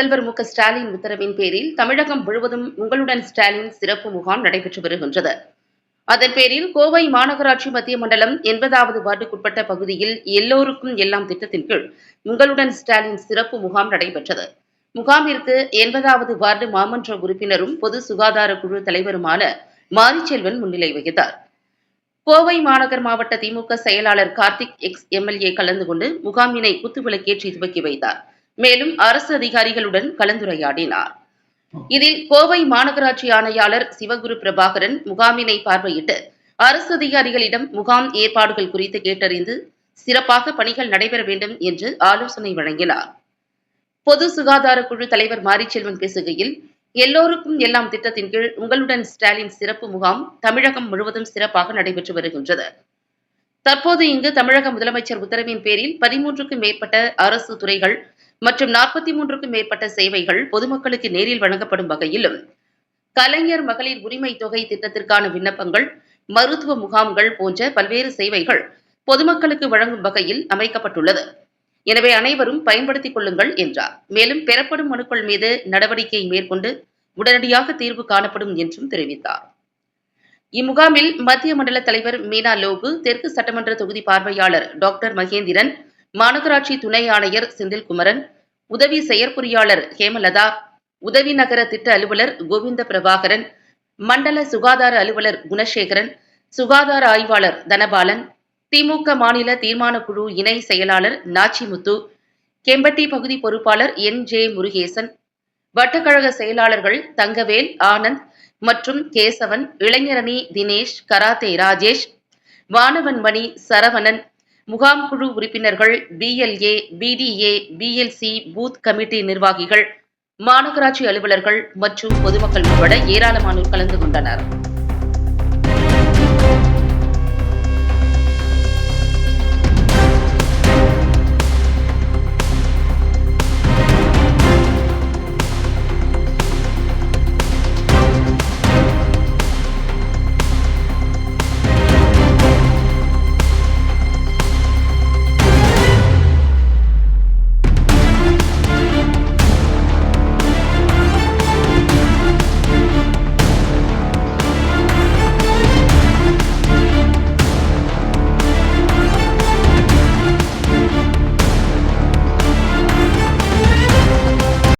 முதல்வர் மு.க.ஸ்டாலின் உத்தரவின் பேரில் தமிழகம் முழுவதும் உங்களுடன் ஸ்டாலின் சிறப்பு முகாம் நடைபெற்று வருகின்றது. அதன் பேரில் கோவை மாநகராட்சி மத்திய மண்டலம் 80வது வார்டுக்குட்பட்ட பகுதியில் எல்லோருக்கும் எல்லாம் திட்டத்தின் கீழ் உங்களுடன் ஸ்டாலின் சிறப்பு முகாம் நடைபெற்றது. முகாமிற்கு 80வது வார்டு மாமன்ற உறுப்பினரும் பொது சுகாதார குழு தலைவருமான மாரிச்செல்வன் முன்னிலை வகித்தார். கோவை மாநகர் மாவட்ட திமுக செயலாளர் கார்த்திக் எக்ஸ்-எம்எல்ஏ கலந்து கொண்டு முகாமினை குத்துவிளக்கேற்றி துவக்கி வைத்தார். மேலும் அரசு அதிகாரிகளுடன் கலந்துரையாடினார். இதில் கோவை மாநகராட்சி ஆணையாளர் சிவகுரு பிரபாகரன் முகாமினை பார்வையிட்டு அரசு அதிகாரிகளிடம் முகாம் ஏற்பாடுகள் குறித்து கேட்டறிந்து சிறப்பாக பணிகள் நடைபெற வேண்டும் என்று ஆலோசனை வழங்கினார். பொது சுகாதார குழு தலைவர் மாரிச்செல்வன் பேசுகையில், எல்லோருக்கும் எல்லாம் திட்டத்தின் கீழ் உங்களுடன் ஸ்டாலின் சிறப்பு முகாம் தமிழகம் முழுவதும் சிறப்பாக நடைபெற்று வருகின்றது. தற்போது இங்கு தமிழக முதலமைச்சர் உத்தரவின் பேரில் 13க்கும் மேற்பட்ட அரசு துறைகள் மற்றும் 43க்கும் மேற்பட்ட சேவைகள் பொதுமக்களுக்கு நேரில் வழங்கப்படும் வகையிலும், கலைஞர் மகளிர் உரிமை தொகை திட்டத்திற்கான விண்ணப்பங்கள், மருத்துவ முகாம்கள் போன்ற பல்வேறு சேவைகள் பொதுமக்களுக்கு வழங்கும் வகையில் அமைக்கப்பட்டுள்ளது. எனவே அனைவரும் பயன்படுத்திக் கொள்ளுங்கள் என்றார். மேலும் பெறப்படும் மனுக்கள் மீது நடவடிக்கை மேற்கொண்டு உடனடியாக தீர்வு காணப்படும் என்றும் தெரிவித்தார். இம்முகாமில் மத்திய மண்டல தலைவர் மீனா லோகு, தெற்கு சட்டமன்ற தொகுதி பார்வையாளர் டாக்டர் மகேந்திரன், மாநகராட்சி துணை ஆணையர் செந்தில்குமரன், உதவி செயற்பொறியாளர் ஹேமலதா, உதவி நகர திட்ட அலுவலர் கோவிந்த பிரபாகரன், மண்டல சுகாதார அலுவலர் குணசேகரன், சுகாதார ஆய்வாளர் தனபாலன், திமுக மாநில தீர்மான குழு இணை செயலாளர் நாச்சிமுத்து, கெம்பட்டி பகுதி பொறுப்பாளர் என்.ஜே. முருகேசன், வட்டக்கழக செயலாளர்கள் தங்கவேல், ஆனந்த் மற்றும் கேசவன், இளைஞரணி தினேஷ், கராத்தே ராஜேஷ், வானவன் மணி, சரவணன், முகாம் குழு உறுப்பினர்கள், BLA, BDA, BLC, booth committee நிர்வாகிகள், மாநகராட்சி அலுவலர்கள் மற்றும் பொதுமக்கள் உட்பட ஏராளமானோர் கலந்து கொண்டனர்.